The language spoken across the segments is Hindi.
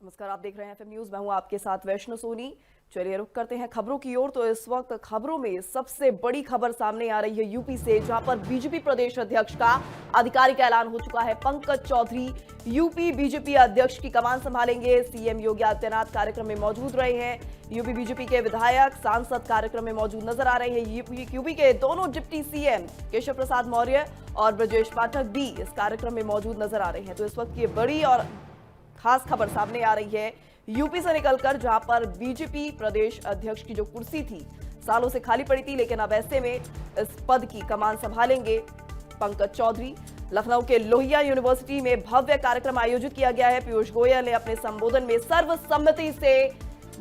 नमस्कार, आप देख रहे हैं एफएम न्यूज। मैं हूं आपके साथ वैष्णो सोनी। चलिए रुक करते हैं खबरों की ओर। तो इस वक्त खबरों में सबसे बड़ी खबर सामने आ रही है यूपी से, जहां पर बीजेपी प्रदेश अध्यक्ष का आधिकारिक ऐलान हो चुका है। पंकज चौधरी यूपी बीजेपी अध्यक्ष की कमान संभालेंगे। सीएम योगी आदित्यनाथ कार्यक्रम में मौजूद रहे हैं। यूपी बीजेपी के विधायक सांसद कार्यक्रम में मौजूद नजर आ रहे हैं। यूपी के दोनों डिप्टी सीएम केशव प्रसाद मौर्य और ब्रजेश पाठक भी इस कार्यक्रम में मौजूद नजर आ रहे हैं। तो इस वक्त ये बड़ी और खास खबर सामने आ रही है यूपी से निकलकर, जहां पर बीजेपी प्रदेश अध्यक्ष की जो कुर्सी थी सालों से खाली पड़ी थी, लेकिन अब ऐसे में इस पद की कमान संभालेंगे पंकज चौधरी। लखनऊ के लोहिया यूनिवर्सिटी में भव्य कार्यक्रम आयोजित किया गया है। पीयूष गोयल ने अपने संबोधन में सर्वसम्मति से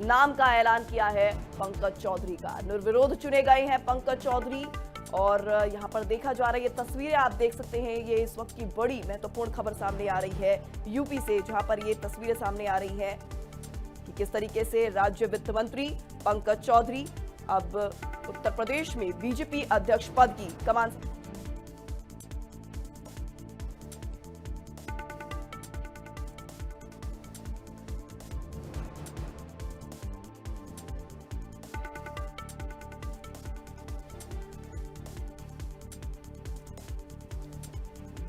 नाम का ऐलान किया है पंकज चौधरी का। निर्विरोध चुने गए हैं पंकज चौधरी। और यहां पर देखा जा रहा है, ये तस्वीरें आप देख सकते हैं, ये इस वक्त की बड़ी महत्वपूर्ण खबर सामने आ रही है यूपी से, जहां पर ये तस्वीरें सामने आ रही हैं कि किस तरीके से राज्य वित्त मंत्री पंकज चौधरी अब उत्तर प्रदेश में बीजेपी अध्यक्ष पद की कमान।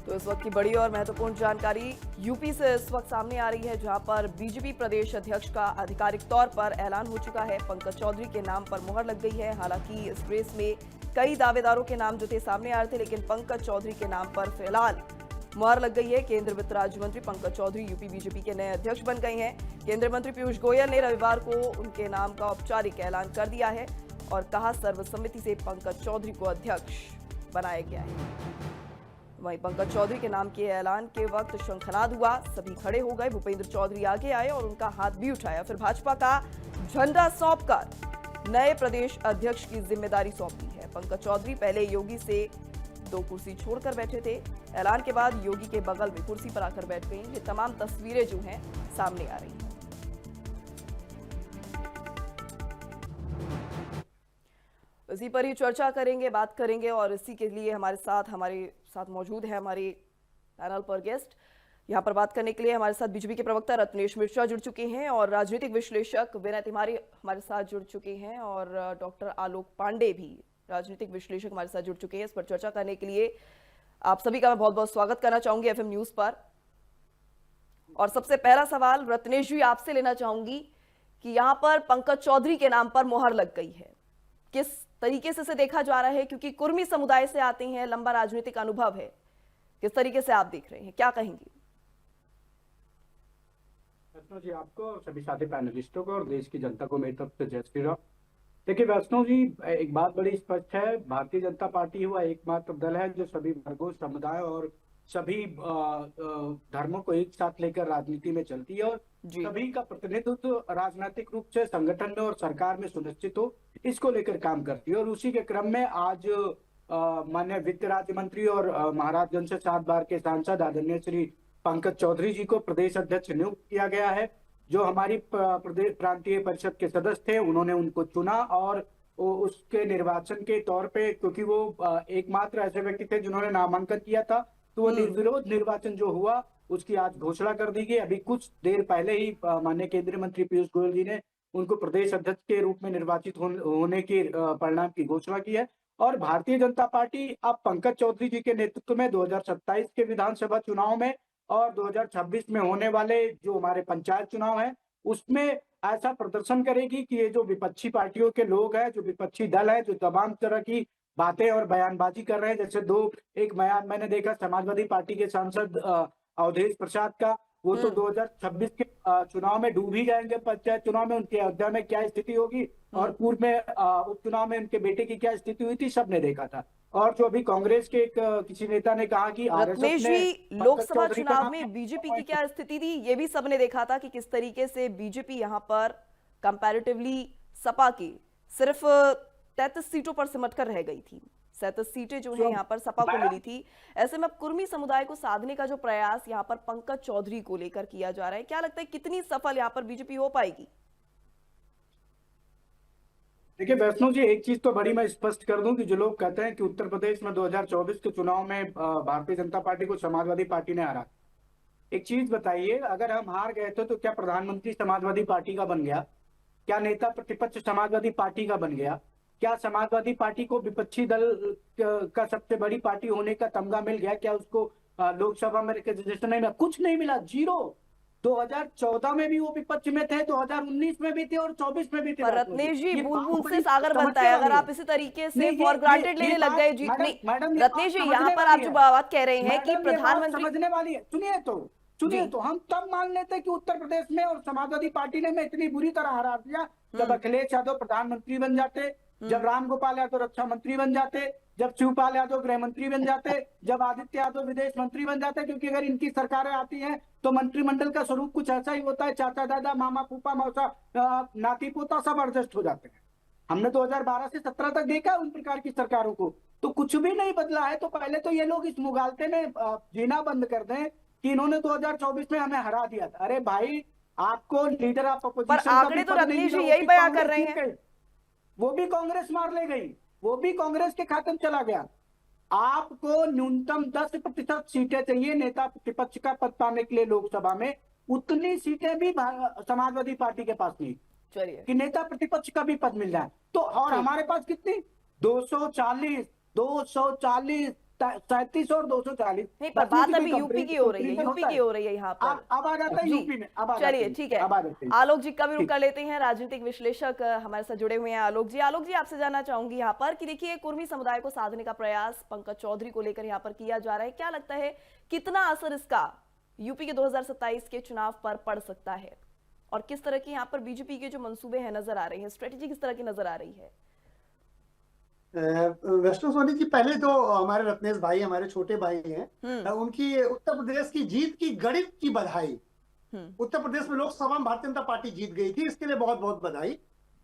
तो इस वक्त की बड़ी और महत्वपूर्ण जानकारी यूपी से इस वक्त सामने आ रही है, जहां पर बीजेपी प्रदेश अध्यक्ष का आधिकारिक तौर पर ऐलान हो चुका है। पंकज चौधरी के नाम पर मुहर लग गई है। हालांकि इस रेस में कई दावेदारों के नाम जो थे सामने आ रहे थे, लेकिन पंकज चौधरी के नाम पर फिलहाल मुहर लग गई है। केंद्रीय वित्त राज्य मंत्री पंकज चौधरी यूपी बीजेपी के नए अध्यक्ष बन गए हैं। केंद्रीय मंत्री पीयूष गोयल ने रविवार को उनके नाम का औपचारिक ऐलान कर दिया है और कहा सर्वसम्मति से पंकज चौधरी को अध्यक्ष बनाया गया है। वहीं पंकज चौधरी के नाम के ऐलान के वक्त शंखनाद हुआ, सभी खड़े हो गए। भूपेंद्र चौधरी आगे आए और उनका हाथ भी उठाया। फिर भाजपा का झंडा सौंपकर नए प्रदेश अध्यक्ष की जिम्मेदारी सौंपी है। पंकज चौधरी पहले योगी से 2 कुर्सी छोड़कर बैठे थे। ऐलान के बाद योगी के बगल में कुर्सी पर आकर बैठ गई। ये तमाम तस्वीरें जो हैं सामने आ रही हैं। इसी पर ही चर्चा करेंगे, बात करेंगे और इसी के लिए हमारे साथ मौजूद है हमारे पैनल पर गेस्ट। यहां पर बात करने के लिए हमारे साथ बीजेपी के प्रवक्ता रत्नेश मिश्रा जुड़ चुके हैं और राजनीतिक विश्लेषक विनय तिवारी हमारे साथ जुड़ चुके हैं और डॉक्टर आलोक पांडे भी राजनीतिक विश्लेषक हमारे साथ जुड़ चुके हैं। इस पर चर्चा करने के लिए आप सभी का मैं बहुत बहुत स्वागत करना चाहूंगी एफएम न्यूज पर। और सबसे पहला सवाल रत्नेश जी आपसे लेना चाहूंगी कि यहाँ पर पंकज चौधरी के नाम पर मुहर लग गई है, किस तरीके से इसे देखा जा रहा है? क्योंकि कुर्मी समुदाय से आते हैं, लंबा राजनीतिक अनुभव है, किस तरीके से आप देख रहे हैं, क्या कहेंगे? वैष्णव जी, आपको, सभी साथी पैनलिस्टों को और देश की जनता को मेरी तरफ से जय श्री राम। देखिए वैष्णव जी, एक बात बड़ी स्पष्ट है, भारतीय जनता पार्टी हुआ एकमात्र दल है जो सभी वर्गों, समुदाय और सभी धर्मों को एक साथ लेकर राजनीति में चलती है और सभी का प्रतिनिधित्व राजनीतिक रूप से संगठन में और सरकार में सुनिश्चित हो, इसको लेकर काम करती है। और उसी के क्रम में आज माननीय वित्त राज्य मंत्री और महाराजगंज से 7 बार के सांसद आदरणीय श्री पंकज चौधरी जी को प्रदेश अध्यक्ष नियुक्त किया गया है। जो हमारी प्रदेश प्रांतीय परिषद के सदस्य थे, उन्होंने उनको चुना और उसके निर्वाचन के तौर पे, क्योंकि वो एकमात्र ऐसे व्यक्ति थे जिन्होंने नामांकन किया था, तो वो निर्विरोध निर्वाचन जो हुआ उसकी आज घोषणा कर दी गई। अभी कुछ देर पहले ही माननीय केंद्रीय मंत्री पीयूष गोयल जी ने उनको प्रदेश अध्यक्ष के रूप में निर्वाचित होने के परिणाम की घोषणा की है। और भारतीय जनता पार्टी अब पंकज चौधरी जी के नेतृत्व में 2027 के विधानसभा चुनाव में और 2026 में होने वाले जो हमारे पंचायत चुनाव है, उसमें ऐसा प्रदर्शन करेगी कि ये जो विपक्षी पार्टियों के लोग हैं, जो विपक्षी दल है, जो तमाम तरह की बातें और बयानबाजी कर रहे हैं, जैसे एक बयान मैंने देखा समाजवादी पार्टी के सांसद अवधेश प्रसाद का, वो तो 2026 के चुनाव में डूब ही जाएंगे। पंचायत चुनाव में उनके अयोध्या में क्या स्थिति होगी और पूर्व में उपचुनाव में उनके बेटे की क्या स्थिति हुई थी, सबने देखा था। और जो अभी कांग्रेस के किसी नेता ने कहा कि रत्नेश जी, लोकसभा चुनाव में बीजेपी की क्या स्थिति थी, ये भी सबने देखा था कि किस तरीके से बीजेपी यहां पर कंपैरेटिवली सपा की सिर्फ 33 सीटों पर सिमट कर रह गई थी। 37 सीटें जो है यहाँ पर सपा को मिली थी। ऐसे में अब कुर्मी समुदाय को साधने का जो प्रयास यहाँ पर पंकज चौधरी को लेकर किया जा रहा है, क्या लगता है कितनी सफल यहाँ पर बीजेपी हो पाएगी? देखिए वैष्णव जी, एक चीज तो बड़ी मैं स्पष्ट कर दूं कि जो लोग कहते हैं कि उत्तर प्रदेश में 2024 के चुनाव में भारतीय जनता पार्टी को समाजवादी पार्टी ने हरा, एक चीज बताइए, अगर हम हार गए थे तो क्या प्रधानमंत्री समाजवादी पार्टी का बन गया? क्या नेता प्रतिपक्ष समाजवादी पार्टी का बन गया? क्या समाजवादी पार्टी को विपक्षी दल का सबसे बड़ी पार्टी होने का तमगा मिल गया? क्या उसको लोकसभा में रिप्रेजेंटेशन नहीं मिला? कुछ नहीं मिला, जीरो। 2014 में भी वो विपक्ष में थे, 2019 में भी थे और 24 में भी थे। पर रत्नेश जी, ये बूंद बात बूंद से बड़ी सागर बनता समझने है। अगर वाली आप इसी तरीके से नहीं, फॉर ग्रांटेड ये लेने लग बात गए जी, मैडम, नहीं मैडम ये रत्नेश बात जी, यहाँ समझने पर आप वाली जो है। बात कह रहे हैं कि मैडम ये बात प्रधानमंत्री समझने वाली है। सुनिए जी, तो हम तब मान लेते कि उत्तर प्रदेश में और समाजवादी पार्टी ने में इतनी बुरी तरह हरा दिया जब अखिलेश यादव प्रधानमंत्री बन जाते, जब राम गोपाल यादव रक्षा मंत्री बन जाते, जब शिवपाल यादव गृह मंत्री बन जाते, जब आदित्य यादव विदेश मंत्री बन जाते। क्योंकि अगर इनकी सरकारें आती हैं तो मंत्रिमंडल का स्वरूप कुछ ऐसा ही होता है, चाचा दादा मामा फूफा मौसा नाती पोता सब एडजस्ट हो जाते हैं। हमने 2012 से 17 तक देखा उन प्रकार की सरकारों को, तो कुछ भी नहीं बदला है। तो पहले तो ये लोग इस मुगालते में जीना बंद कर दें कि इन्होंने 2024 में हमें हरा दिया था। अरे भाई, आपको लीडर ऑफ पर अपोजिशन का भी आंकड़े तो पद नहीं रत्नेश मिला, जी वो यही भी बयां कर कांग्रेस रहे जीत हैं। गई, वो भी कांग्रेस मार ले गई, वो भी कांग्रेस के खाते में चला गया। आपको न्यूनतम 10% सीटें चाहिए नेता प्रतिपक्ष का पद पाने के लिए लोकसभा में, उतनी सीटें भी समाजवादी पार्टी के पास नहीं चलिए कि नेता प्रतिपक्ष का भी पद मिल जाए। तो और ठीक, हमारे पास कितनी? 240, 240, 37 और 240। नहीं पर बस में बात कोई अभी यूपी की हो रही है, कंपेरिजन यूपी होता की है? हो रही है यहाँ पर अब आ जाता है जी। यूपी में, अब आ जाते चलिए हैं, ठीक है, अब आ जाते हैं। आलोक जी का भी रुख ठीक। कर लेते हैं। राजनीतिक विश्लेषक हमारे साथ जुड़े हुए हैं आलोक जी। आलोक जी, आपसे जानना चाहूंगी यहाँ पर कि देखिए, कुर्मी समुदाय को साधने का प्रयास पंकज चौधरी को लेकर यहाँ पर किया जा रहा है। क्या लगता है कितना असर इसका यूपी के 2027 के चुनाव पर पड़ सकता है, और किस तरह की यहाँ पर बीजेपी के जो मंसूबे हैं नजर आ रहे हैं, स्ट्रेटेजी किस तरह की नजर आ रही है? वैष्णो सोनी जी, पहले तो हमारे रत्नेश भाई हमारे छोटे भाई हैं, उनकी उत्तर प्रदेश की जीत की गणित की बधाई। उत्तर प्रदेश में लोकसभा में भारतीय जनता पार्टी जीत गई थी, इसके लिए बहुत बहुत बधाई।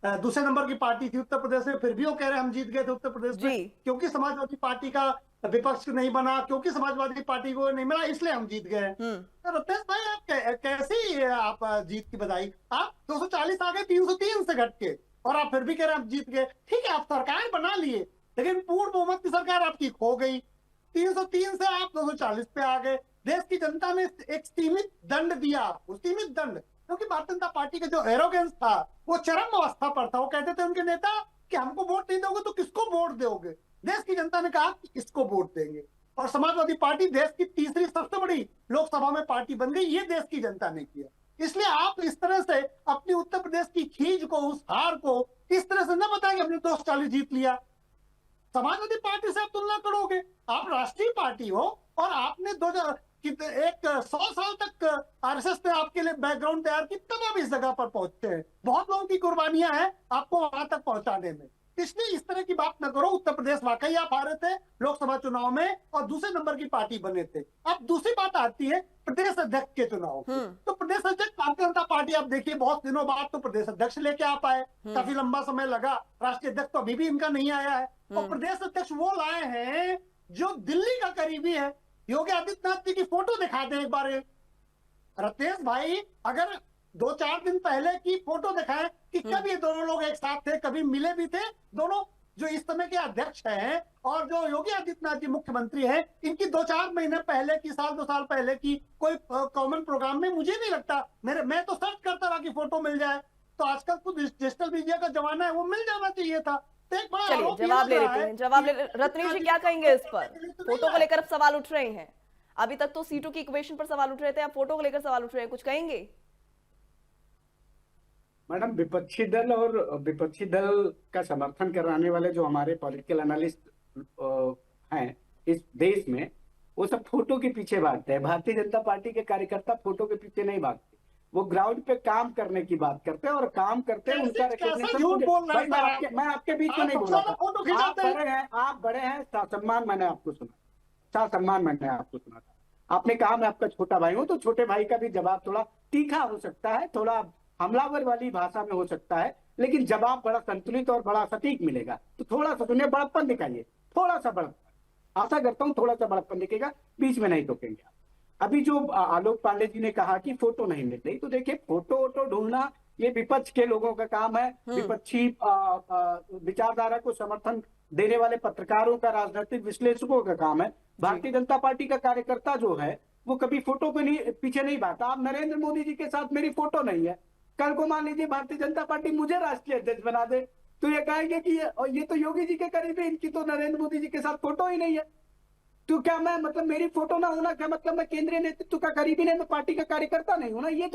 दूसरे नंबर की पार्टी थी उत्तर प्रदेश में, फिर भी वो कह रहे हैं हम जीत गए थे उत्तर प्रदेश में, क्योंकि समाजवादी पार्टी का विपक्ष नहीं बना, क्योंकि समाजवादी पार्टी को नहीं मिला, इसलिए हम जीत गए। तो रत्नेश भाई, आप कैसी आप जीत की बधाई? आप 240 आ गए 303 से घट के, और आप फिर भी कह रहे हैं आप जीत गए। ठीक है, आप सरकार बना लिए, लेकिन पूर्ण बहुमत की सरकार आपकी खो गई। 303 से आप 240 पे आ गए। देश की जनता ने एक सीमित दंड दिया आपको, सीमित दंड, क्योंकि भारतीय जनता पार्टी का जो एरोगेंस था वो चरम अवस्था पर था। वो कहते थे उनके नेता कि हमको वोट नहीं दोगे तो किसको वोट दोगे? देश की जनता ने कहा कि इसको वोट देंगे, और समाजवादी पार्टी देश की तीसरी सबसे बड़ी लोकसभा में पार्टी बन गई। ये देश की जनता ने किया। इसलिए आप इस तरह से अपनी उत्तर प्रदेश की खींच को, उस हार को इस तरह से न बताएं कि हमने 240 जीत लिया। समाजवादी पार्टी से आप तुलना करोगे, आप राष्ट्रीय पार्टी हो, और आपने 100 साल तक आरएसएस ने आपके लिए बैकग्राउंड तैयार की, तब आप इस जगह पर पहुंचे हैं। बहुत लोगों की कुर्बानियां हैं आपको वहां तक पहुंचाने में। इसलिए इस तरह की बात न करो। उत्तर प्रदेश वाकई आप हारे थे लोकसभा चुनाव में और दूसरे नंबर की पार्टी बने थे। अब दूसरी बात आती है प्रदेश अध्यक्ष के चुनाव। तो प्रदेश अध्यक्ष भारतीय जनता पार्टी, आप देखिए बहुत दिनों बाद तो प्रदेश अध्यक्ष लेके आ पाए, काफी लंबा समय लगा। राष्ट्रीय अध्यक्ष तो अभी भी इनका नहीं आया है, और प्रदेश अध्यक्ष वो लाए हैं जो दिल्ली का करीबी है। योगी आदित्यनाथ जी की फोटो दिखा दे एक बार रत्नेश भाई, अगर 2-4 दिन पहले की फोटो दिखाएं कि कब ये दोनों लोग एक साथ थे, कभी मिले भी थे दोनों। जो इस समय के अध्यक्ष हैं और जो योगी आदित्यनाथ जी मुख्यमंत्री हैं, इनकी 2-4 महीने पहले की, 1-2 साल पहले की कोई कॉमन प्रोग्राम में मुझे नहीं लगता। मैं तो सर्च करता रहा कि फोटो मिल जाए। तो आजकल तो डिजिटल मीडिया का जमाना है, वो मिल जाना चाहिए था। चलिए जवाब ले लेते हैं, जवाब ले। रत्नेश जी क्या कहेंगे इस पर? फोटो को लेकर सवाल उठ रहे हैं, अभी तक तो सीटों की इक्वेशन पर सवाल उठ रहे थे, अब फोटो को लेकर सवाल उठ रहे हैं, कुछ कहेंगे? मैडम, विपक्षी दल और विपक्षी दल का समर्थन कराने वाले जो हमारे पॉलिटिकल एनालिस्ट हैं इस देश में, वो सब फोटो के पीछे भागते हैं। भारतीय जनता पार्टी के कार्यकर्ता फोटो के पीछे नहीं भागते, वो ग्राउंड पे काम करने की बात करते हैं, और काम करते हैं उनका रिकॉग्निशन। मैं आपके बीच में नहीं बोला था। आप बड़े हैं, सम्मान मैंने आपको सुना, सम्मान मैंने आपको सुना था। आपने कहा मैं आपका छोटा भाई हूं, तो छोटे भाई का भी जवाब थोड़ा तीखा हो सकता है, थोड़ा हमलावर वाली भाषा में हो सकता है, लेकिन जवाब बड़ा संतुलित और बड़ा सटीक मिलेगा। तो थोड़ा सा सुनिए, बड़प्पन दिखाइए, थोड़ा सा बड़प्पन। आशा करता हूँ थोड़ा सा बड़प्पन दिखेगा, बीच में नहीं टोकेंगे। अभी जो आलोक पांडे जी ने कहा कि फोटो नहीं मिल रही, तो देखिए फोटो वोटो ढूंढना ये विपक्ष के लोगों का काम है। विपक्षी विचारधारा को समर्थन देने वाले पत्रकारों का, राजनीतिक विश्लेषकों का काम है। भारतीय जनता पार्टी का कार्यकर्ता जो है वो कभी फोटो को नहीं पीछे नहीं भागता। आप नरेंद्र मोदी जी के साथ मेरी फोटो नहीं है, कल को मान लीजिए भारतीय जनता पार्टी मुझे राष्ट्रीय अध्यक्ष बना दे तो ये कहेंगे कि ये तो योगी जी के करीब है, इनकी तो नरेंद्र मोदी जी के साथ फोटो ही नहीं है। तो क्या मैं मतलब मेरी फोटो ना होना क्या मतलब मैं केंद्रीय नेतृत्व का करीबी नहीं, मैं पार्टी का कार्यकर्ता नहीं हूं ना? ये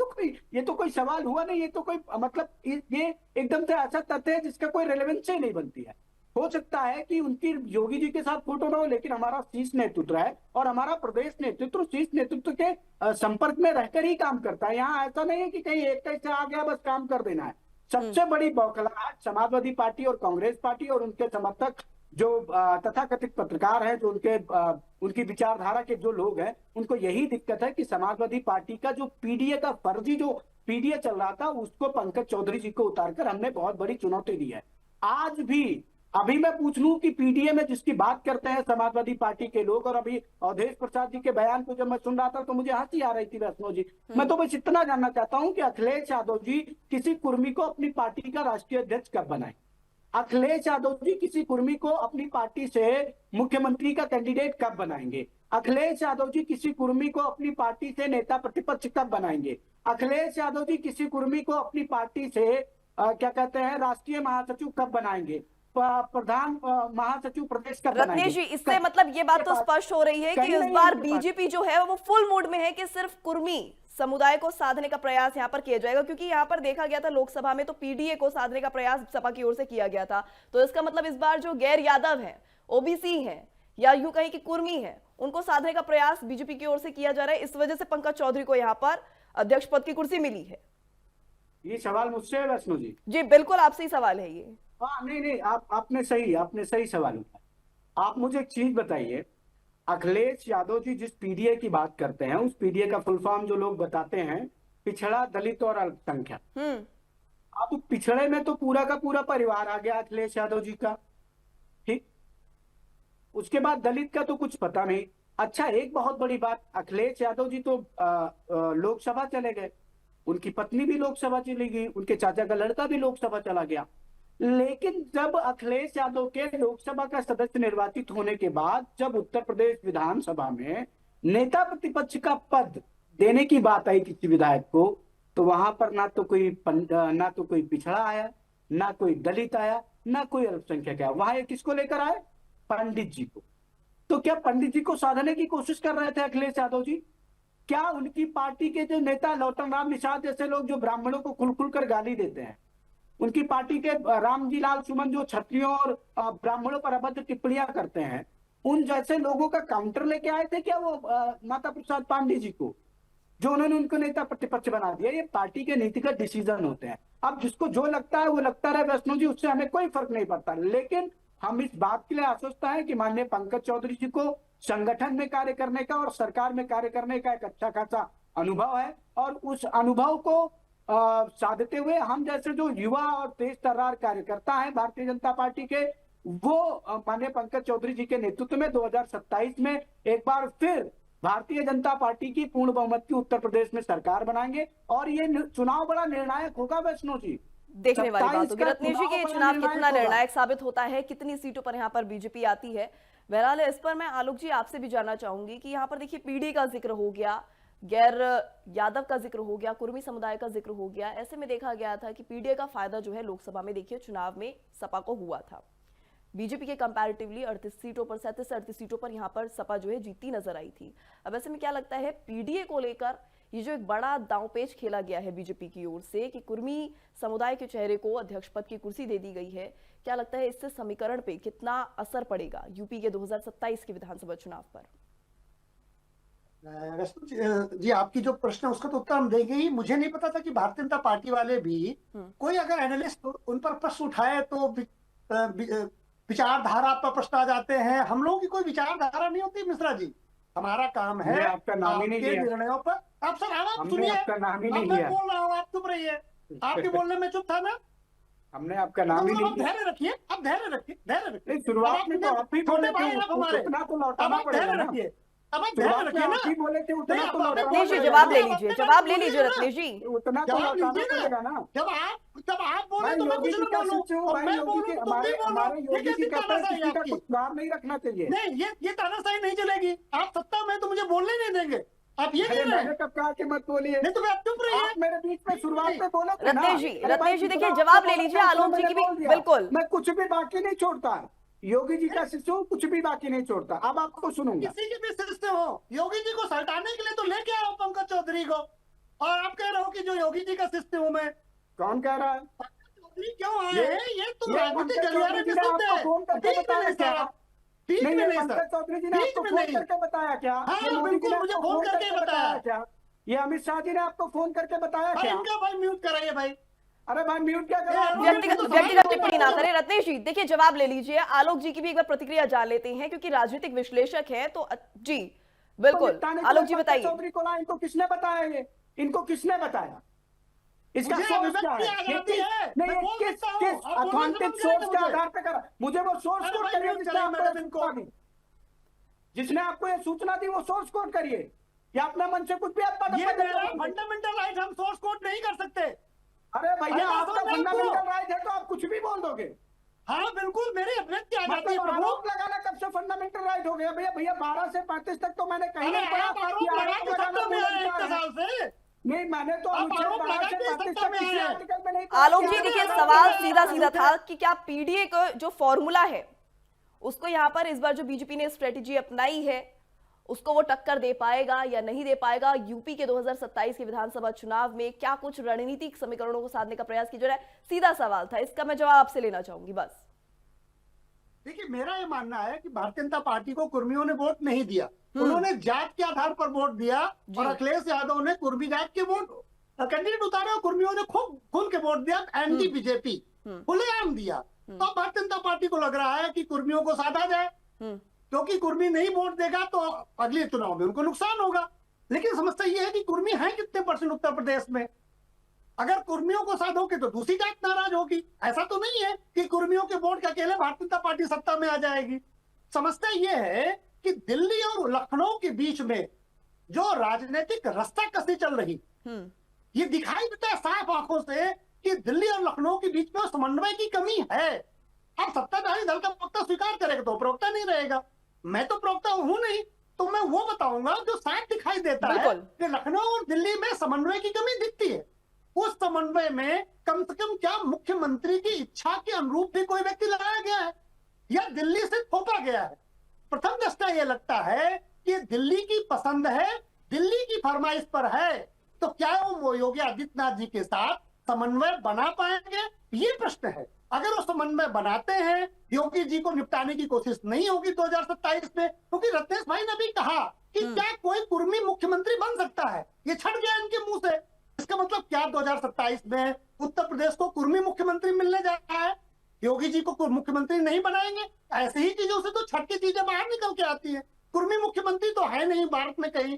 तो कोई सवाल हुआ नहीं, ये तो कोई मतलब ये एकदम से ऐसा तथ्य है जिसका कोई रेलेवेंस ही नहीं बनती है। हो सकता है कि उनकी योगी जी के साथ फोटो ना हो, लेकिन हमारा शीर्ष नेतृत्व है और हमारा प्रदेश नेतृत्व शीर्ष नेतृत्व के संपर्क में रहकर ही काम करता है। यहाँ ऐसा नहीं है कि कहीं एक कैसे आ गया बस काम कर देना है। सबसे बड़ी बौखलाहट समाजवादी पार्टी और कांग्रेस पार्टी और उनके समर्थक जो तथाकथित पत्रकार हैं, जो उनकी विचारधारा के जो लोग हैं, उनको यही दिक्कत है कि समाजवादी पार्टी का जो पीडीए का फर्जी जो पीडीए चल रहा था उसको पंकज चौधरी जी को उतारकर हमने बहुत बड़ी चुनौती दी है। आज भी अभी मैं पूछ लूं कि पीडीए में जिसकी बात करते हैं समाजवादी पार्टी के लोग, और अभी अवधेश प्रसाद जी के बयान को जब मैं सुन रहा था तो मुझे हंसी आ रही थी वैष्णो जी। मैं तो बस इतना जानना चाहता हूं कि अखिलेश यादव जी किसी कुर्मी को अपनी पार्टी का राष्ट्रीय अध्यक्ष कब बनाए? अखिलेश यादव जी किसी कुर्मी को अपनी पार्टी से मुख्यमंत्री का कैंडिडेट कब बनाएंगे? अखिलेश यादव जी किसी कुर्मी को अपनी पार्टी से नेता प्रतिपक्ष कब बनाएंगे? अखिलेश यादव जी किसी कुर्मी को अपनी पार्टी से क्या कहते हैं राष्ट्रीय महासचिव कब बनाएंगे? प्रधान महासचिव प्रदेश कब बनाएंगे? रत्नेश जी, इससे मतलब ये बात तो स्पष्ट हो रही है कि इस बार बीजेपी जो है वो फुल मूड में है कि सिर्फ कुर्मी समुदाय को साधने का प्रयास यहाँ पर किया जाएगा, क्योंकि यहाँ पर देखा गया था लोकसभा में तो पीडीए को साधने का प्रयास सपा की ओर से किया गया था। तो इसका मतलब इस बार जो गैर यादव है, ओबीसी है या यूं कहीं कि कुर्मी है, उनको साधने का प्रयास बीजेपी की ओर से किया जा रहा है। इस वजह से पंकज चौधरी को यहाँ पर अध्यक्ष पद की कुर्सी मिली है। ये सवाल मुझसे है वैष्णो जी? जी बिल्कुल आपसे ही सवाल है ये। हाँ नहीं, आपने सही सवाल उठाया। आप मुझे एक चीज बताइए, अखिलेश यादव जी जिस पीडीए की बात करते हैं उस पीडीए का फुल फॉर्म जो लोग बताते हैं पिछड़ा, दलित और अल्पसंख्यक। अब पिछड़े में तो पूरा का पूरा परिवार आ गया अखिलेश यादव जी का, ठीक। उसके बाद दलित का तो कुछ पता नहीं। अच्छा, एक बहुत बड़ी बात, अखिलेश यादव जी तो लोकसभा चले गए, उनकी पत्नी भी लोकसभा चली गई, उनके चाचा का लड़का भी लोकसभा चला गया। लेकिन जब अखिलेश यादव के लोकसभा का सदस्य निर्वाचित होने के बाद जब उत्तर प्रदेश विधानसभा में नेता प्रतिपक्ष का पद देने की बात आई किसी विधायक को, तो वहां पर ना तो कोई पिछड़ा आया, ना कोई दलित आया, ना कोई अल्पसंख्यक आया। वहां किसको लेकर आए? पंडित जी को। तो क्या पंडित जी को साधने की कोशिश कर रहे थे अखिलेश यादव जी? क्या उनकी पार्टी के जो नेता लौटन राम निषाद जैसे लोग जो ब्राह्मणों को खुल खुल कर गाली देते हैं, उनकी पार्टी के रामजी लाल सुमन जो क्षत्रियों और ब्राह्मणों पर अभद्र टिप्पणियां करते हैं, उन जैसे लोगों का काउंटर लेके आए थे क्या वो माता प्रसाद पांडे जी को, जो उन्होंने उनको नेता प्रतिपक्ष बना दिया? ये पार्टी के नीतिगत डिसीजन होते हैं। अब जिसको जो लगता है वो लगता रहे वैष्णो जी, उससे हमें कोई फर्क नहीं पड़ता। लेकिन हम इस बात के लिए आश्वस्त हैं कि माननीय पंकज चौधरी जी को संगठन में कार्य करने का और सरकार में कार्य करने का एक अच्छा खासा अनुभव है, और उस अनुभव को साधते हुए हम जैसे जो युवा और तेज तर्रार कार्यकर्ता हैं भारतीय जनता पार्टी के, वो माननीय पंकज चौधरी जी के नेतृत्व में 2027 में एक बार फिर भारतीय जनता पार्टी की पूर्ण बहुमत की उत्तर प्रदेश में सरकार बनाएंगे। और ये चुनाव बड़ा निर्णायक होगा वैष्णो जी, देखने वाली बात होगी रत्नेश जी कि ये चुनाव कितना निर्णायक साबित होता है, कितनी सीटों पर यहाँ पर बीजेपी आती है। बहरहाल इस पर मैं आलोक जी आपसे भी जानना चाहूंगी कि यहाँ पर देखिए पीढ़ी का जिक्र हो गया, गैर यादव का जिक्र हो गया, कुर्मी समुदाय का जिक्र हो गया। ऐसे में देखा गया था कि पीडीए का फायदा जो है लोकसभा में देखिए चुनाव में सपा को हुआ था। बीजेपी के कंपैरेटिवली 38 सीटों पर 37-38 सीटों पर यहाँ पर सपा जो है जीतती नजर आई थी। अब ऐसे में क्या लगता है पीडीए को लेकर ये जो एक बड़ा दांवपेच खेला गया है बीजेपी की ओर से कि कुर्मी समुदाय के चेहरे को अध्यक्ष पद की कुर्सी दे दी गई है, क्या लगता है इससे समीकरण पे कितना असर पड़ेगा यूपी के 2027 के विधानसभा चुनाव पर? जी आपकी जो प्रश्न है उसका तो उत्तर हम देंगे ही। मुझे नहीं पता था कि भारतीय जनता पार्टी वाले भी कोई अगर एनालिस्ट उन पर प्रश्न उठाए तो विचारधारा पर प्रश्न आ जाते हैं। हम लोगों की कोई विचारधारा नहीं होती मिश्रा जी, हमारा काम है आपका नाम ही नहीं लिया निर्णयों पर। आप सर आप सुनिए, आपका नाम ही नहीं मैं लिया, बोल रहा हूँ आप चुप रहिए। आपके बोलने में चुप था ना, हमने आपका नाम ही नहीं लिया। धैर्य रखिए, आप धैर्य रखिए, धैर्य रखिए। शुरुआत में तो आप ही बोले थे उतना तो लौटाना पड़ेगा ना। अब आप ध्यान रखिए ना, बोले थे उतना तो लौटाना रत्नेश जी पड़ेगा। जवाब ले लीजिए, जवाब ले लीजिए रत्नेश जी। उतना तो लौटाना पड़ेगा ना। जब आप बोले तो मैं कुछ ना बोलूं, और मैं बोलूं तो तुम भी बोलो। ये कैसी तानाशाही आपकी? सुधार नहीं रखना चाहिए। नहीं, ये तानाशाही नहीं चलेगी। आप सत्ता में तो मुझे बोलने नहीं देंगे। आप ये अरे कह रहे मैंने हैं? कब कहा कि मत बोलिए? नहीं तो मैं आप चुप रहिए। आप मेरे बीच में शुरुआत में बोला था ना। रत्नेश जी, अरे भाई, देखिए जितना जवाब आपने ले बोला लीजिए था, आलोक जी मैंने की भी। बोल दिया। बिल्कुल, मैं कुछ भी बाकी नहीं छोड़ता, योगी जी का शिष्य हूँ, कुछ भी बाकी नहीं छोड़ता। अब आपको सुनूंगा। किसी के भी शिष्य हो, योगी जी को सल्टाने के लिए तो लेके आओ पंकज चौधरी को, और आप कह रहे हो कि जो योगी जी का शिष्य हूं मैं। कौन कह रहा है? पंकज चौधरी क्यों आए ये हैं? ये तो ये राजनीतिक पंकज गलियारे चौधरी जी में ने सुनते आपको हैं। फोन करके बीच में बताया नहीं क्या? सर, बीच नहीं, में ये नहीं सर, पंकज चौधरी जी ने बीच आपको में फोन नहीं। करके बताया क्या? हाँ ये मोदी जी बिल्कुल, ने मुझे आपको फोन फोन करके करके बताया। बताया क्या? ये अमित शाह जी ने आपको फोन करके बताया भाई क्या? इनका भाई म्यूट कराइए भाई। अरे भाई म्यूट क्या करो? आप व्यक्तिगत तो व्यक्तिगत सवाल टिप्पणी ना बोला। करें। रत्नेश जी, देखिए जवाब ले लीजिए, आलोक जी की भी एक बार प्रतिक्रिया जान लेते हैं क्योंकि राजनीतिक विश्लेषक हैं तो जी बिल्कुल। निपटाने के आलोक लिए जी पंकज बताइए। चौधरी को ला, इनको किसने बताया? ये इनको किसने बताया? इसका मुझे सोर्स क्या अभिव्यक्ति है? ये आजादी किस है, नहीं, मैं ये बोल किस सकता हूँ, किस आप बोलने से अथॉन्टिक बंद सोर्स करेंगे के मुझे। आधार पर करा? मुझे वो सोर्स अरे कोड भाई करिए म्यूट जिसने कराइए आपको मैडम ये इनको। सूचना दी। जिसने आपको ये सूचना दी वो सोर्स कोड करिए, या अपने मन से कुछ भी आप ये मेरा फंडामेंटल राइट, हम सोर्स कोड नहीं कर सकते। अरे भैया, ऐसा आपका समझ में आपको? फंडामेंटल राइट है तो आप कुछ भी बोल दोगे। हाँ बिल्कुल, मेरी अभिव्यक्ति आजादी है मतलब प्रभु। आरोप लगाना कब से फंडामेंटल राइट हो गया? भैया भैया 12 से 35 तक तो मैंने कहीं अरे नहीं पढ़ा आप कि आरोप लगा आरोप के लगाना सत्ता में कोई आए अधिकार इतने है। साल से। नहीं, मैंने तो आप अनुच्छेद आरोप 12 लगा से के 35 सत्ता तक में किसी आए हैं। आर्टिकल में नहीं पढ़ा आलोक कि जी, आरोप देखिए लगाना सवाल कोई सीधा अधिकार सीधा है। था कि क्या पीडीए का जो फॉर्मूला है उसको यहाँ पर इस बार जो बीजेपी ने स्ट्रेटेजी अपनाई है उसको वो टक्कर दे पाएगा या नहीं दे पाएगा? यूपी के 2027 के विधानसभा चुनाव में क्या कुछ रणनीतिक समीकरणों को साधने का प्रयास किया जा रहा है? सीधा सवाल था, इसका मैं जवाब आपसे लेना चाहूंगी बस। देखिए मेरा ये मानना है कि भारतीय जनता पार्टी को कुर्मियों ने वोट नहीं दिया, उन्होंने जात के आधार पर वोट दिया, और अखिलेश यादव ने कुर्मी जात के वोट कैंडिडेट उतारे और कुर्मियों ने खूब खुल के वोट दिया, एंटी बीजेपी खुलेआम दिया। तो अब भारतीय जनता पार्टी को लग रहा है कि कुर्मियों को साधा जाए, क्योंकि कुर्मी नहीं वोट देगा तो अगले चुनाव में उनको नुकसान होगा। लेकिन समस्या ये है कि कुर्मी है कितने परसेंट उत्तर प्रदेश में? अगर कुर्मियों को साधोगे तो दूसरी जात नाराज होगी। ऐसा तो नहीं है कि कुर्मियों के वोट के अकेले भारतीय जनता पार्टी सत्ता में आ जाएगी। समस्या ये है कि दिल्ली और लखनऊ के बीच में जो राजनीतिक रास्ता कसी चल रही, ये दिखाई देता है साफ आंखों से कि दिल्ली और लखनऊ के बीच में समन्वय की कमी है। अब सत्ताधारी दल का प्रवक्ता स्वीकार करेगा तो प्रवक्ता नहीं रहेगा। मैं तो प्रवक्ता हूं नहीं, तो मैं वो बताऊंगा जो साफ दिखाई देता है कि लखनऊ और दिल्ली में समन्वय की कमी दिखती है। उस समन्वय में कम से कम क्या मुख्यमंत्री की इच्छा के अनुरूप भी कोई व्यक्ति लगाया गया है या दिल्ली से थोपा गया है? प्रथम दृष्टया यह लगता है कि दिल्ली की पसंद है, दिल्ली की फरमाइश पर है, तो क्या वो योगी आदित्यनाथ जी के साथ समन्वय बना पाएंगे? ये प्रश्न है। अगर वो समन्वय बनाते हैं, योगी जी को निपटाने की कोशिश नहीं होगी 2027 में, क्योंकि रत्नेश भाई ने भी कहा कि क्या कोई कुर्मी मुख्यमंत्री बन सकता है, ये छट गया इनके मुंह से। इसका मतलब क्या 2027 में उत्तर प्रदेश को कुर्मी मुख्यमंत्री मिलने जा रहा है? योगी जी को मुख्यमंत्री नहीं बनाएंगे? ऐसे ही चीजों से तो छट की चीजें बाहर निकल के आती है। कुर्मी मुख्यमंत्री तो है नहीं भारत में कहीं,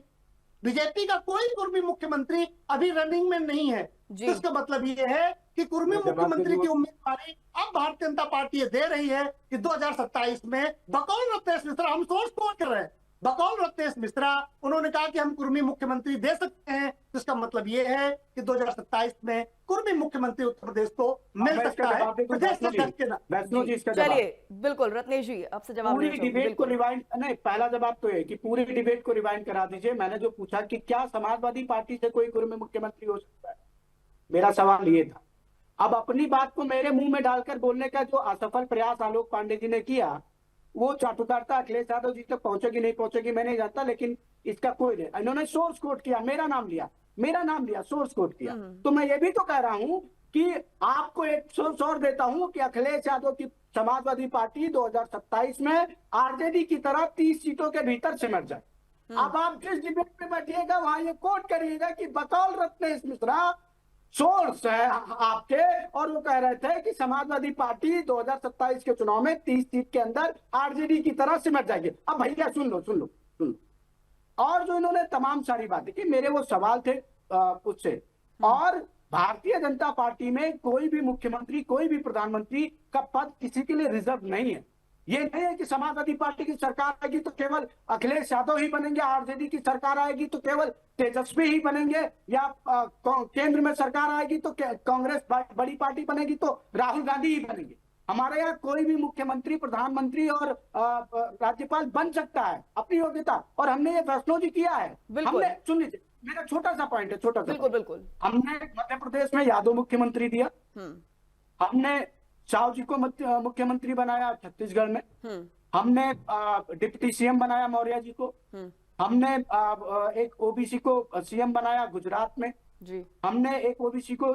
बीजेपी का कोई कुर्मी मुख्यमंत्री अभी रनिंग में नहीं है। तो इसका मतलब ये है कि कुर्मी मुख्यमंत्री की उम्मीदवारी अब भारतीय जनता पार्टी दे रही है कि 2027 में बकौल रत्नेश मिश्रा, हम सोच कर रहे हैं, बकौल रत्नेश मिश्रा उन्होंने कहा कि हम कुर्मी मुख्यमंत्री दे सकते हैं। तो इसका मतलब ये है कि 2027 में कुर्मी मुख्यमंत्री उत्तर प्रदेश को मिल सकता है। चलिए बिल्कुल रत्नेश जी आपसे जवाब पूरी डिबेट को रिवाइंड नहीं, पहला जवाब तो है कि पूरी डिबेट को रिवाइंड करा दीजिए। मैंने जो पूछा कि क्या समाजवादी पार्टी से कोई कुर्मी मुख्यमंत्री हो सकता है, मेरा सवाल ये था। अब अपनी बात को मेरे मुंह में डालकर बोलने का जो असफल प्रयास आलोक पांडे जी ने किया, वो चाटुकारिता अखिलेश यादव जी तक पहुंचेगी नहीं पहुंचेगी मैं नहीं जानता, लेकिन इसका कोई नहीं। इन्होंने सोर्स कोट किया, मेरा नाम लिया, सोर्स कोट किया। तो मैं ये भी तो कह रहा हूं कि आपको एक सोर्स और देता हूं कि अखिलेश यादव की समाजवादी पार्टी 2027 में आरजेडी की तरह 30 सीटों के भीतर सिमट जाए। अब आप जिस डिबेट में बैठिएगा वहां ये कोट करिएगा कि बकौल रत्नेश मिश्रा सोर्स है आपके, और वो कह रहे थे कि समाजवादी पार्टी 2027 के चुनाव में 30 सीट के अंदर आरजेडी की तरह सिमट जाएगी। अब भैया सुन लो। और जो इन्होंने तमाम सारी बातें की, मेरे वो सवाल थे उससे, और भारतीय जनता पार्टी में कोई भी मुख्यमंत्री कोई भी प्रधानमंत्री का पद किसी के लिए रिजर्व नहीं है। ये नहीं है कि समाजवादी पार्टी की सरकार आएगी तो केवल अखिलेश यादव ही बनेंगे, आरजेडी की सरकार आएगी तो केवल तेजस्वी ही बनेंगे, या केंद्र में सरकार आएगी तो कांग्रेस बड़ी पार्टी बनेगी तो राहुल गांधी ही बनेंगे। हमारे यहाँ कोई भी मुख्यमंत्री, प्रधानमंत्री और राज्यपाल बन सकता है अपनी योग्यता, और हमने ये फैसला जी किया है। बिल्कुल। हमने, सुन लीजिए, मेरा छोटा सा पॉइंट है, छोटा सा बिल्कुल point। बिल्कुल। हमने मध्य प्रदेश में यादव मुख्यमंत्री दिया, हमने साहू जी को मुख्यमंत्री बनाया छत्तीसगढ़ में, हमने डिप्टी सीएम बनाया मौर्य जी को, हमने एक ओबीसी को सीएम बनाया गुजरात में जी, हमने एक ओबीसी को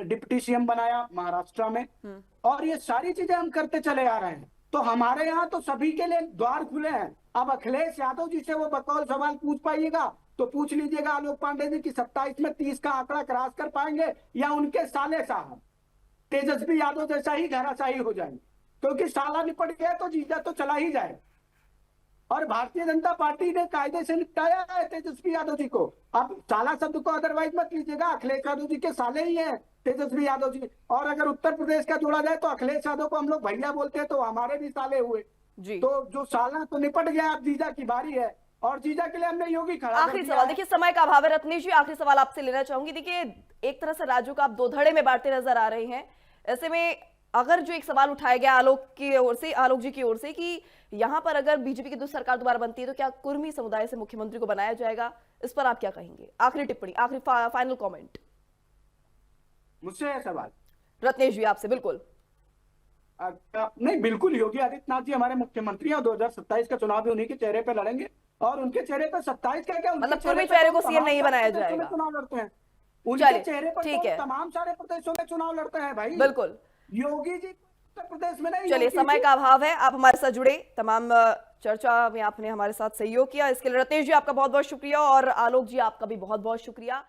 डिप्टी सीएम बनाया महाराष्ट्र में, और ये सारी चीजें हम करते चले आ रहे हैं। तो हमारे यहाँ तो सभी के लिए द्वार खुले हैं। अब अखिलेश यादव जी से वो बकौल सवाल पूछ पाइएगा तो पूछ लीजिएगा आलोक पांडे जी की 27 में 30 का आंकड़ा क्रॉस कर पाएंगे, या उनके साले साहब तेजस्वी यादव जैसा ही घराशाही हो जाएंगे, क्योंकि साला निपट गया तो जीजा तो चला ही जाए। और भारतीय जनता पार्टी ने कायदे से निपटाया है तेजस्वी यादव जी को। आप साला शब्द को अदरवाइज मत लीजिएगा, अखिलेश यादव जी के साले ही हैं तेजस्वी यादव जी। और अगर उत्तर प्रदेश का जोड़ा जाए तो अखिलेश यादव को हम लोग भैया बोलते हैं, तो हमारे भी साले हुए जी। तो जो साला तो निपट गया, अब जीजा की बारी है, और जीजा के लिए हमने योगी खड़ा कर आखिरी दिया सवाल, है। देखिए समय का अभाव है रत्नेश जी, आखिरी सवाल आपसे लेना चाहूंगी। देखिए एक तरह से राज्यों का आप दो धड़े में बांटते नजर आ रहे हैं, ऐसे में अगर जो एक सवाल उठाया गया आलोक जी की ओर से कि यहां पर अगर बीजेपी की सरकार दोबारा बनती है तो क्या कुर्मी समुदाय से मुख्यमंत्री को बनाया जाएगा, इस पर आप क्या कहेंगे? आखिरी टिप्पणी, आखिरी फाइनल कमेंट मुझसे है सवाल रत्नेश जी आपसे। बिल्कुल नहीं, बिल्कुल योगी आदित्यनाथ जी हमारे मुख्यमंत्री हैं, और 2027 का चुनाव भी उन्हीं के चेहरे पे लड़ेंगे, और उनके चेहरे पे 27 का क्या, मतलब पूर्वी चेहरे को सीएम नहीं बनाया जाएगा, चुनाव लड़ते हैं उनके चलिए चेहरे पर, ठीक है, तमाम सारे प्रदेशों में चुनाव लड़ते हैं भाई। बिल्कुल। योगी जी उत्तर प्रदेश में नहीं। चलिए समय का अभाव है, आप हमारे साथ जुड़े, तमाम चर्चा में आपने हमारे साथ सहयोग किया, इसके लिए रत्नेश जी आपका बहुत बहुत शुक्रिया, और आलोक जी आपका भी बहुत बहुत शुक्रिया।